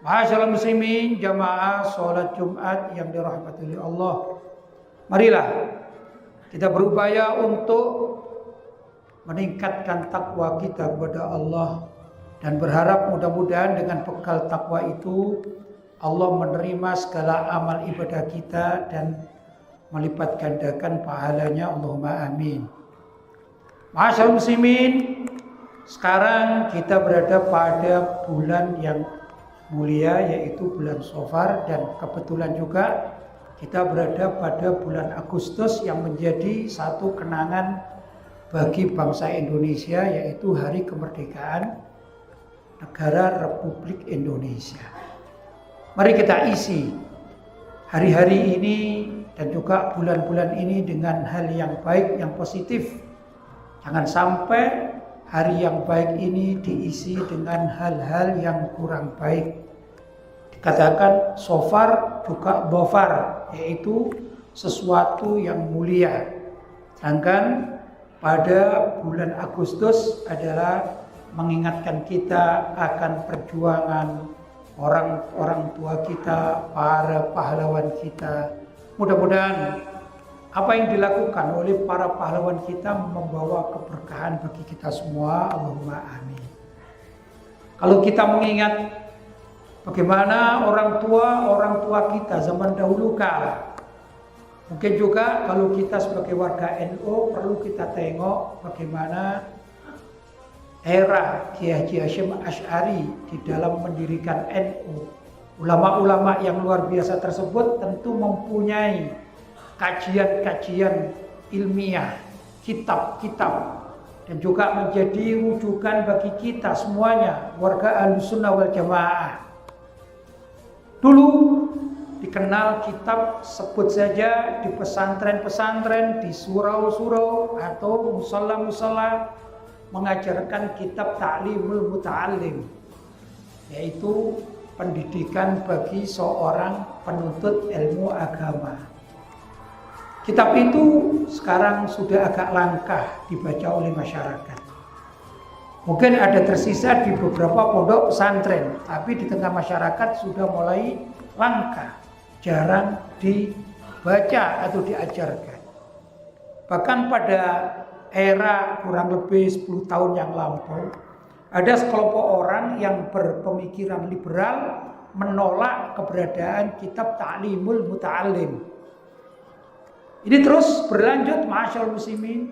Ma'asyiral muslimin, jamaah sholat Jumat yang dirahmati oleh Allah. Marilah kita berupaya untuk meningkatkan takwa kita kepada Allah dan berharap mudah-mudahan dengan bekal takwa itu Allah menerima segala amal ibadah kita dan melipat gandakan pahalanya. Allahumma amin. Ma'asyiral muslimin, sekarang kita berada pada bulan yang mulia, yaitu bulan Safar, dan kebetulan juga kita berada pada bulan Agustus yang menjadi satu kenangan bagi bangsa Indonesia, yaitu hari kemerdekaan negara Republik Indonesia. Mari kita isi hari-hari ini dan juga bulan-bulan ini dengan hal yang baik, yang positif. Jangan sampai hari yang baik ini diisi dengan hal-hal yang kurang baik. Dikatakan sofar juga dhofar, yaitu sesuatu yang mulia. Sedangkan pada bulan Agustus adalah mengingatkan kita akan perjuangan orang-orang tua kita, para pahlawan kita. Mudah-mudahan apa yang dilakukan oleh para pahlawan kita membawa keberkahan bagi kita semua. Allahumma amin. Kalau kita mengingat bagaimana orang tua kita zaman dahulu kala, mungkin juga kalau kita sebagai warga NU perlu kita tengok bagaimana era Kiai Haji Hasyim Asy'ari di dalam mendirikan NU. Ulama-ulama yang luar biasa tersebut tentu mempunyai kajian-kajian ilmiah, kitab-kitab, dan juga menjadi rujukan bagi kita semuanya, warga Ahlussunnah wal Jamaah. Dulu dikenal kitab, sebut saja di pesantren-pesantren, di surau-surau atau musala-musala, mengajarkan kitab Ta'limul Muta'allim, yaitu pendidikan bagi seorang penuntut ilmu agama. Kitab itu sekarang sudah agak langka dibaca oleh masyarakat. Mungkin ada tersisa di beberapa pondok pesantren, tapi di tengah masyarakat sudah mulai langka, jarang dibaca atau diajarkan. Bahkan pada era kurang lebih 10 tahun yang lampau, ada sekelompok orang yang berpemikiran liberal menolak keberadaan kitab Ta'limul Muta'allim. Ini terus berlanjut, ma'asyiral muslimin.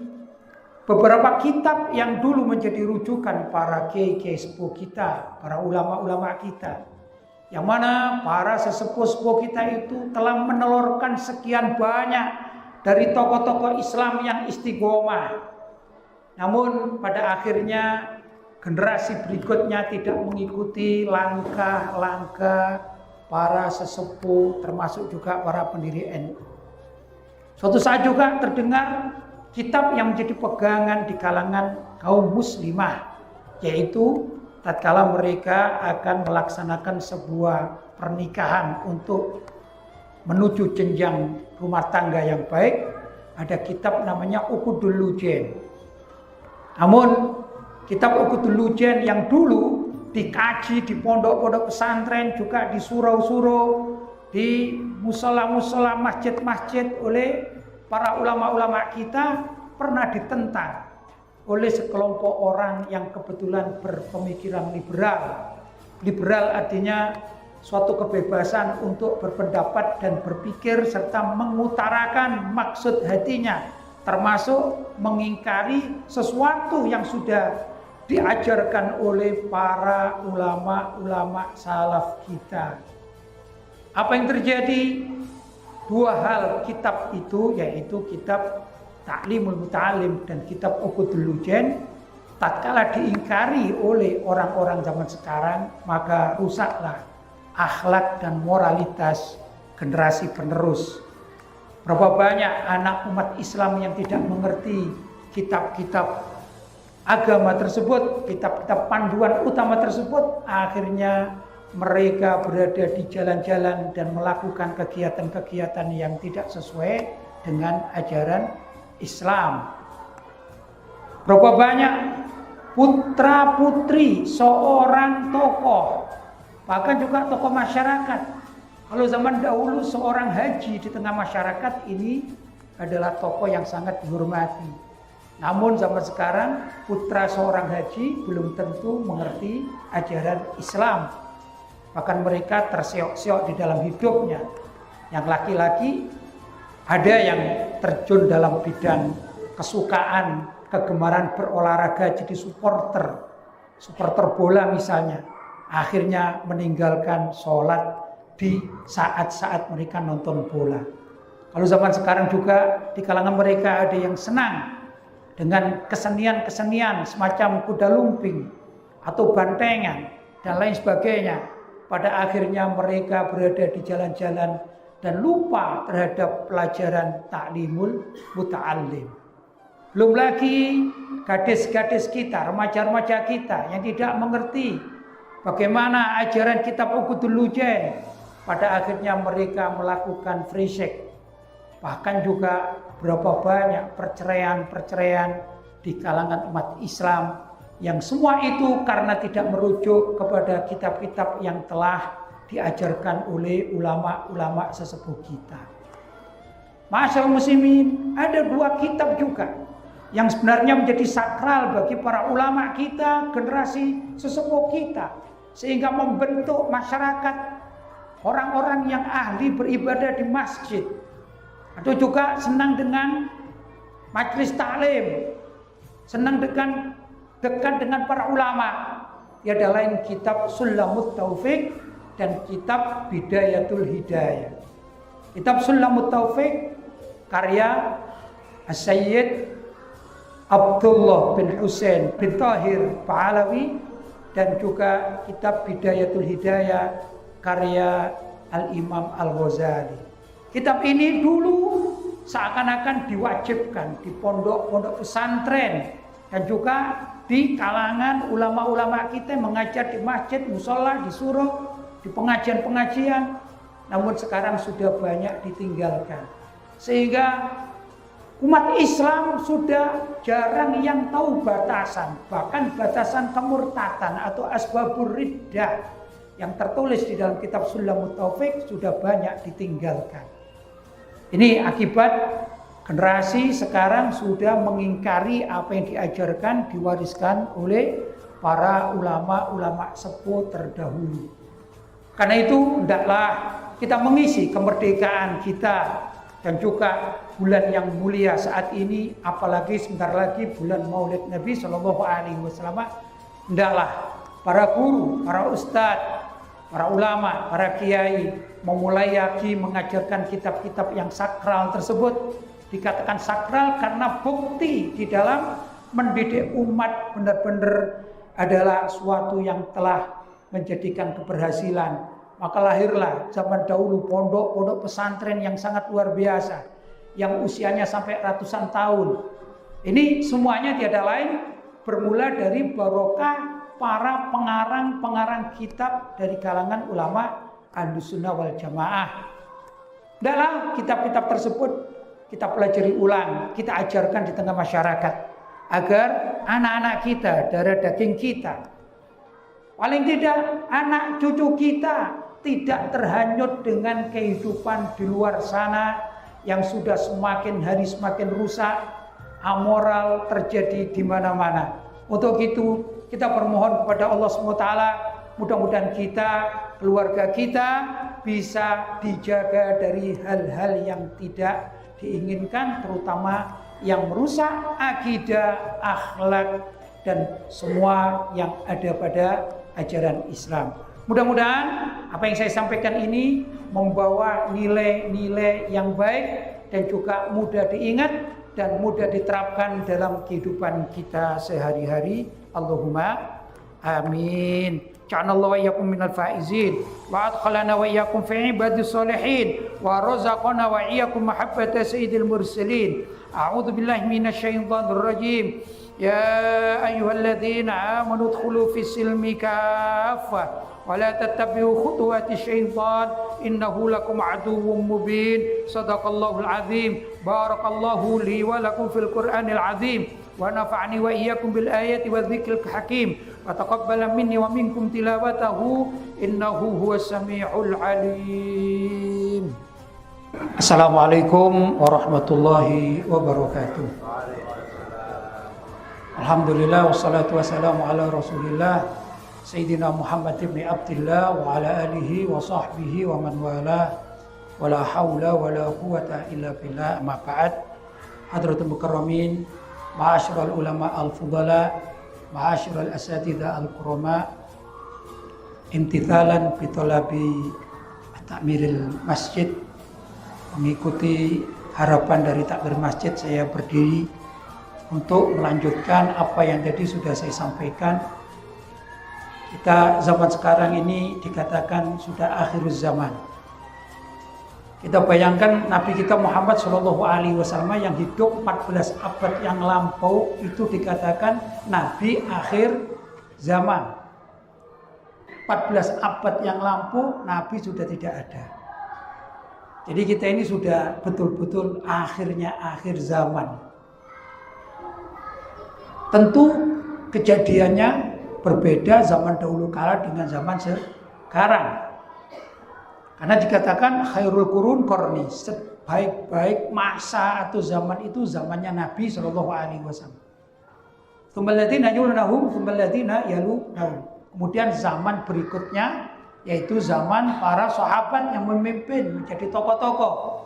Beberapa kitab yang dulu menjadi rujukan para kiai-kiai sepuh kita, para ulama-ulama kita, yang mana para sesepuh-sepuh kita itu telah menelurkan sekian banyak dari tokoh-tokoh Islam yang istiqomah. Namun pada akhirnya generasi berikutnya tidak mengikuti langkah-langkah para sesepuh, termasuk juga para pendiri NU. Suatu saat juga terdengar kitab yang menjadi pegangan di kalangan kaum muslimah, yaitu tatkala mereka akan melaksanakan sebuah pernikahan untuk menuju jenjang rumah tangga yang baik, ada kitab namanya Uqudul Lujain. Namun kitab Uqudul Lujain yang dulu dikaji di pondok-pondok pesantren, juga di surau-surau, di musola-musola, masjid-masjid oleh para ulama-ulama kita, pernah ditentang oleh sekelompok orang yang kebetulan berpemikiran liberal. Liberal artinya suatu kebebasan untuk berpendapat dan berpikir serta mengutarakan maksud hatinya, termasuk mengingkari sesuatu yang sudah diajarkan oleh para ulama-ulama salaf kita. Apa yang terjadi? Dua hal kitab itu, yaitu kitab Ta'limul Muta'allim dan kitab Uqudul Lujain, tatkala diingkari oleh orang-orang zaman sekarang, maka rusaklah akhlak dan moralitas generasi penerus. Berapa banyak anak umat Islam yang tidak mengerti kitab-kitab agama tersebut, kitab-kitab panduan utama tersebut, akhirnya mereka berada di jalan-jalan dan melakukan kegiatan-kegiatan yang tidak sesuai dengan ajaran Islam. Berapa banyak putra-putri seorang tokoh Bahkan juga tokoh masyarakat. Kalau zaman dahulu seorang haji di tengah masyarakat ini adalah tokoh yang sangat dihormati. Namun zaman sekarang putra seorang haji belum tentu mengerti ajaran Islam. Bahkan mereka terseok-seok di dalam hidupnya. Yang laki-laki ada yang terjun dalam bidang kesukaan, kegemaran berolahraga jadi supporter bola misalnya. Akhirnya meninggalkan sholat di saat-saat mereka nonton bola. Kalau zaman sekarang juga di kalangan mereka ada yang senang dengan kesenian-kesenian semacam kuda lumping atau bantengan dan lain sebagainya. Pada akhirnya mereka berada di jalan-jalan dan lupa terhadap pelajaran ta'limul muta'allim. Belum lagi gadis-gadis kita, remaja-remaja kita yang tidak mengerti bagaimana ajaran kitab Uqudul Lujain. Pada akhirnya mereka melakukan free sex. Bahkan juga berapa banyak perceraian-perceraian di kalangan umat Islam yang semua itu karena tidak merujuk kepada kitab-kitab yang telah diajarkan oleh ulama-ulama sesepuh kita. Ma'asyiral muslimin, ada dua kitab juga yang sebenarnya menjadi sakral bagi para ulama kita, generasi sesepuh kita, sehingga membentuk masyarakat orang-orang yang ahli beribadah di masjid, atau juga senang dengan majelis taklim, senang dekat dengan para ulama. Tiada lain kitab Sulamut Taufik dan kitab Bidayatul Hidayah. Kitab Sulamut Taufik karya As-Sayyid Abdullah bin Husain bin Tahir Pahlawi, dan juga kitab Bidayatul Hidayah karya Al-Imam Al-Ghazali. Kitab ini dulu seakan-akan diwajibkan di pondok-pondok pesantren dan juga di kalangan ulama-ulama kita mengajar di masjid, musola, di surau, di pengajian-pengajian. Namun sekarang sudah banyak ditinggalkan. Sehingga umat Islam sudah jarang yang tahu batasan, bahkan batasan kemurtatan atau asbabur riddah yang tertulis di dalam kitab Sulamut Taufik sudah banyak ditinggalkan. Ini akibat generasi sekarang sudah mengingkari apa yang diajarkan, diwariskan oleh para ulama-ulama sepuh terdahulu. Karena itu hendaklah kita mengisi kemerdekaan kita dan juga bulan yang mulia saat ini, apalagi sebentar lagi bulan Maulid Nabi Shallallahu Alaihi Wasallam. Hendaklah para guru, para ustadz, para ulama, para kiai memulai lagi mengajarkan kitab-kitab yang sakral tersebut. Dikatakan sakral karena bukti di dalam mendidik umat benar-benar adalah suatu yang telah menjadikan keberhasilan. Maka lahirlah zaman dahulu pondok-pondok pesantren yang sangat luar biasa, yang usianya sampai ratusan tahun. Ini semuanya tiada lain bermula dari barokah para pengarang-pengarang kitab dari kalangan ulama Ahlussunnah wal Jamaah. Dalam kitab-kitab tersebut kita pelajari ulang, kita ajarkan di tengah masyarakat agar anak-anak kita, darah daging kita, paling tidak anak cucu kita tidak terhanyut dengan kehidupan di luar sana yang sudah semakin hari semakin rusak, amoral terjadi di mana-mana. Untuk itu kita bermohon kepada Allah SWT, mudah-mudahan kita, keluarga kita bisa dijaga dari hal-hal yang tidak diinginkan, terutama yang merusak akidah, akhlak, dan semua yang ada pada ajaran Islam. Mudah-mudahan apa yang saya sampaikan ini membawa nilai-nilai yang baik dan juga mudah diingat dan mudah diterapkan dalam kehidupan kita sehari-hari. Allahumma amin. Ja'alallahu wa iyyakum minal faizin wa adkhalana wa iyyakum fi ibadis sholihin wa razaqana wa iyyakum mahabbata sayyidil mursalin. A'udzu billahi minasyaitonir rajim. Ya ayyuhalladzina amanu udkhulu fis silmi kaffah wa la tattabi'u khutuwatis syaitan innahu lakum aduwwum mubin. Shadaqallahul azim. Barakallahu li wa lakum fil Qur'anil azim. wa nafa'ani wa iyyakum bil ayati wadh-dhikril hakim wa taqabbala minni wa minkum tilawatahu innahu huwas samiul alim. Assalamualaikum warahmatullahi wabarakatuh. Alhamdulillah wassalatu wassalamu ala Rasulillah Sayyidina Muhammad ibn Abdillah wa ala alihi wa sahbihi wa man wala wala hawla wala quwata illa billah. Amma ba'd. Hadratul mukarramin, ma'asyiral ulama al-fudala, ma'asyiral asatidzah al-kurama, imtithalan bi talabi takmiril masjid, mengikuti harapan dari takmir masjid, saya berdiri untuk melanjutkan apa yang tadi sudah saya sampaikan. Kita zaman sekarang ini dikatakan sudah akhiruz zaman. Kita bayangkan Nabi kita Muhammad SAW yang hidup 14 abad yang lampau itu dikatakan Nabi akhir zaman. 14 abad yang lampau Nabi sudah tidak ada. Jadi kita ini sudah betul-betul akhirnya akhir zaman. Tentu kejadiannya berbeda zaman dahulu kala dengan zaman sekarang. Karena dikatakan khairul qurun qarni, sebaik-baik masa atau zaman itu zamannya Nabi SAW. Tsummalladziina yalunahum tsummalladziina yalunahum. Kemudian zaman berikutnya yaitu zaman para sahabat yang memimpin menjadi tokoh-tokoh.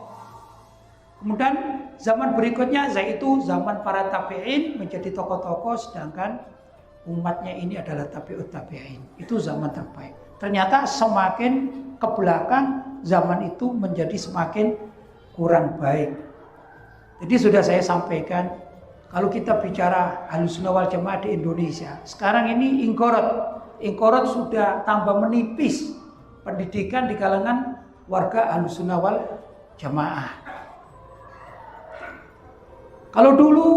Kemudian zaman berikutnya yaitu zaman para tabi'in menjadi tokoh-tokoh, sedangkan umatnya ini adalah tabi'ut tabi'in. Itu zaman terbaik. Ternyata semakin ke belakang zaman itu menjadi semakin kurang baik. Jadi sudah saya sampaikan, kalau kita bicara Ahlussunnah wal Jamaah di Indonesia, sekarang ini ingkorot sudah tambah menipis pendidikan di kalangan warga Ahlussunnah wal Jamaah. Kalau dulu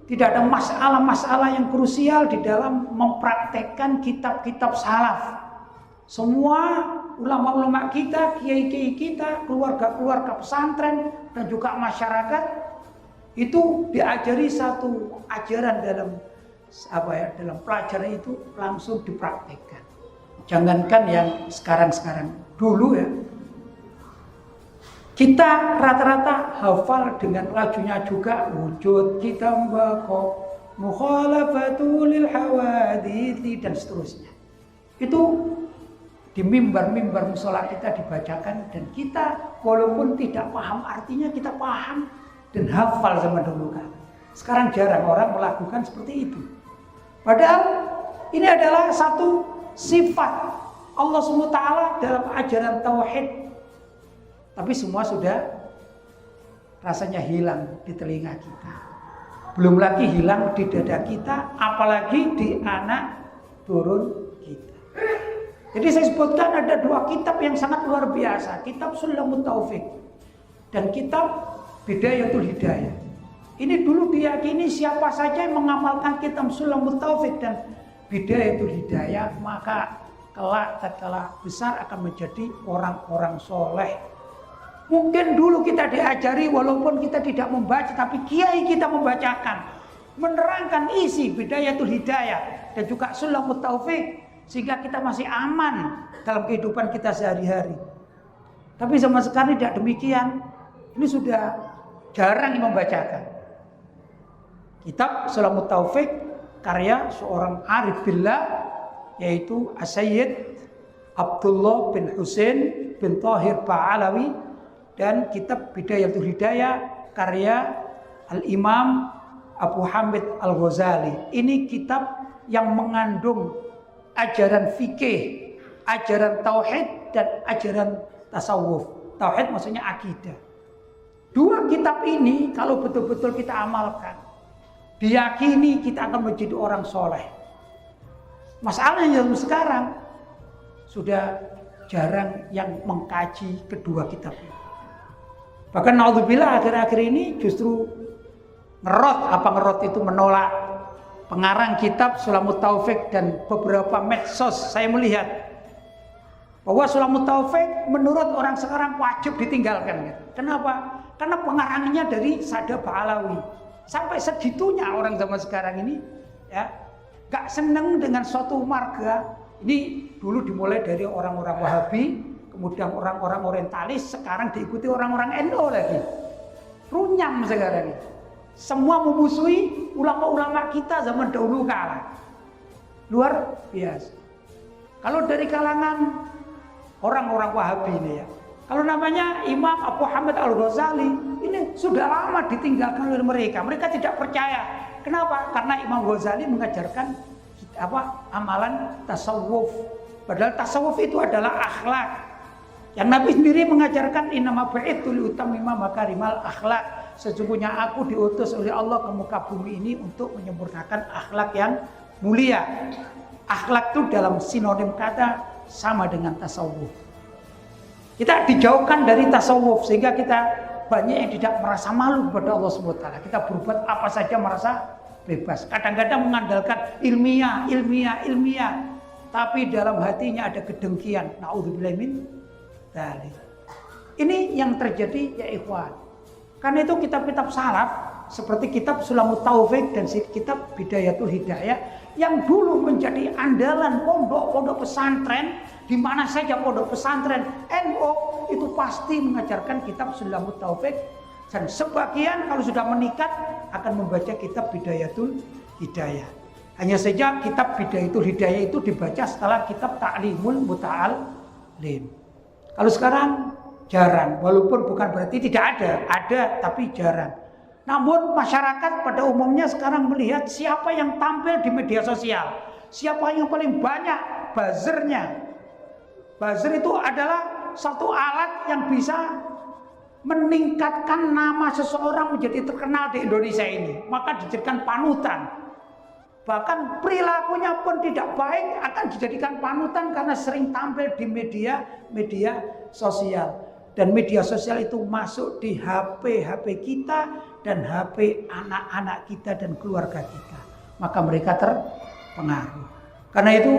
tidak ada masalah-masalah yang krusial di dalam mempraktekkan kitab-kitab salaf. Semua ulama-ulama kita, kiai-kiai kita, keluarga-keluarga pesantren dan juga masyarakat itu diajari satu ajaran dalam dalam pelajaran itu langsung dipraktekkan. Jangankan yang sekarang-sekarang, dulu ya. Kita rata-rata hafal dengan lajunya juga, wujud kita mbako, mukhalafatul hawadithi dan seterusnya. Itu di mimbar-mimbar musola kita dibacakan dan kita walaupun tidak paham artinya kita paham dan hafal zaman dulu kan. Sekarang jarang orang melakukan seperti itu. Padahal ini adalah satu sifat Allah SWT dalam ajaran tauhid. Tapi semua sudah rasanya hilang di telinga kita. Belum lagi hilang di dada kita, apalagi di anak turun kita. Jadi saya sebutkan ada dua kitab yang sangat luar biasa. Kitab Sulamut Taufik dan kitab Bidayatul Hidayah. Ini dulu diyakini siapa saja yang mengamalkan kitab Sulamut Taufik dan Bidayatul Hidayah, maka kelak tatkala besar akan menjadi orang-orang soleh. Mungkin dulu kita diajari walaupun kita tidak membaca, tapi kiai kita membacakan, menerangkan isi Bidayatul Hidayah dan juga Sulamut Taufik sehingga kita masih aman dalam kehidupan kita sehari-hari. Tapi zaman sekarang tidak demikian. Ini sudah jarang yang membacakan. Kitab Sulamut Taufik karya seorang arif billah yaitu As-Sayyid Abdullah bin Husain bin Tahir Ba'alawi, dan kitab Bidayatul Hidayah karya Al-Imam Abu Hamid Al-Ghazali. Ini kitab yang mengandung ajaran fikih, ajaran tauhid dan ajaran tasawuf. Tauhid maksudnya akidah. Dua kitab ini kalau betul-betul kita amalkan, diyakini kita akan menjadi orang soleh. Masalahnya sekarang sudah jarang yang mengkaji kedua kitab ini. Bahkan naudzubillah akhir-akhir ini justru ngerot itu menolak pengarang kitab Sulamut Taufik dan beberapa medsos. Saya melihat bahwa Sulamut Taufik menurut orang sekarang wajib ditinggalkan. Kenapa? Karena pengarangnya dari Sada Ba'alawi. Sampai segitunya orang zaman sekarang ini ya gak seneng dengan suatu marga. Ini dulu dimulai dari orang-orang Wahabi, kemudian orang-orang orientalis, sekarang diikuti orang-orang NU lagi. Runyam sekarang ini. Semua memusuhi ulama-ulama kita zaman dahulu kala. Luar biasa. Kalau dari kalangan orang-orang Wahabi ini ya, kalau namanya Imam Abu Hamid Al-Ghazali, ini sudah lama ditinggalkan oleh mereka. Mereka tidak percaya. Kenapa? Karena Imam Ghazali mengajarkan amalan tasawuf. Padahal tasawuf itu adalah akhlak. Yang Nabi sendiri mengajarkan innama bu'itsu liutammima makarimal akhlak. Sesungguhnya aku diutus oleh Allah ke muka bumi ini untuk menyempurnakan akhlak yang mulia. Akhlak itu dalam sinonim kata sama dengan tasawuf. Kita dijauhkan dari tasawuf sehingga kita banyak yang tidak merasa malu kepada Allah SWT. Kita berbuat apa saja merasa bebas. Kadang-kadang mengandalkan ilmiah. Tapi dalam hatinya ada kedengkian. Na'udzubillah min dzalik. Ini yang terjadi ya ikhwan. Karena itu kitab-kitab salaf seperti kitab Sulamut Taufik dan kitab Bidayatul Hidayah yang dulu menjadi andalan pondok-pondok pesantren, di mana saja pondok pesantren NU itu pasti mengajarkan kitab Sulamut Taufik, dan sebagian kalau sudah meningkat akan membaca kitab Bidayatul Hidayah. Hanya saja kitab Bidayatul Hidayah itu dibaca setelah kitab Ta'limul Muta'allim. Kalau sekarang jarang, walaupun bukan berarti tidak ada tapi jarang. Namun masyarakat pada umumnya sekarang melihat siapa yang tampil di media sosial, siapa yang paling banyak buzzernya. Buzzer itu adalah satu alat yang bisa meningkatkan nama seseorang menjadi terkenal di Indonesia ini. Maka dijadikan panutan. Bahkan perilakunya pun tidak baik akan dijadikan panutan karena sering tampil di media sosial. Dan media sosial itu masuk di HP kita dan HP anak-anak kita dan keluarga kita. Maka mereka terpengaruh. Karena itu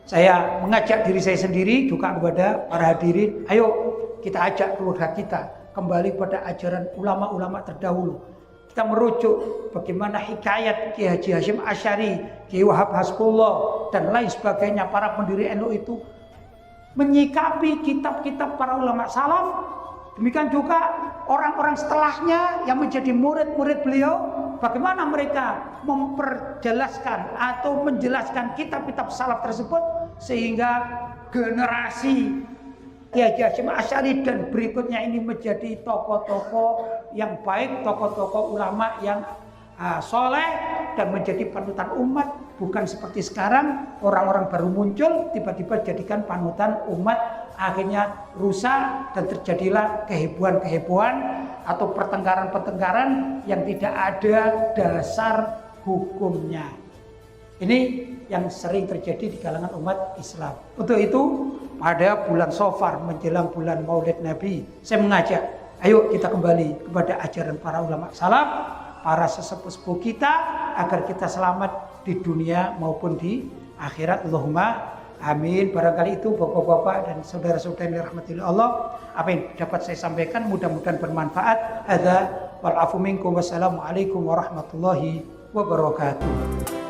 saya mengajak diri saya sendiri juga kepada para hadirin. Ayo kita ajak keluarga kita kembali pada ajaran ulama-ulama terdahulu. Kita merujuk bagaimana hikayat Kiai Haji Hasyim Asy'ari, Kiai Wahab Hasbullah dan lain sebagainya, para pendiri NU itu menyikapi kitab-kitab para ulama salaf. Demikian juga orang-orang setelahnya yang menjadi murid-murid beliau, bagaimana mereka memperjelaskan atau menjelaskan kitab-kitab salaf tersebut sehingga generasi Kiai Hasyim Asy'ari dan berikutnya ini menjadi tokoh-tokoh yang baik, tokoh-tokoh ulama yang soleh dan menjadi panutan umat. Bukan seperti sekarang orang-orang baru muncul tiba-tiba jadikan panutan umat, akhirnya rusak dan terjadilah kehebohan-kehebohan atau pertengkaran-pertengkaran yang tidak ada dasar hukumnya. Ini yang sering terjadi di kalangan umat Islam. Untuk itu pada bulan Safar menjelang bulan Maulid Nabi, saya mengajak ayo kita kembali kepada ajaran para ulama salaf, para sesepuh kita, agar kita selamat di dunia maupun di akhirat. Allahumma amin. Barangkali itu bapak-bapak dan saudara-saudara yang dirahmati Allah, apa yang dapat saya sampaikan mudah-mudahan bermanfaat. Hadza wal afu minkum. Wassalamualaikum warahmatullahi wabarakatuh.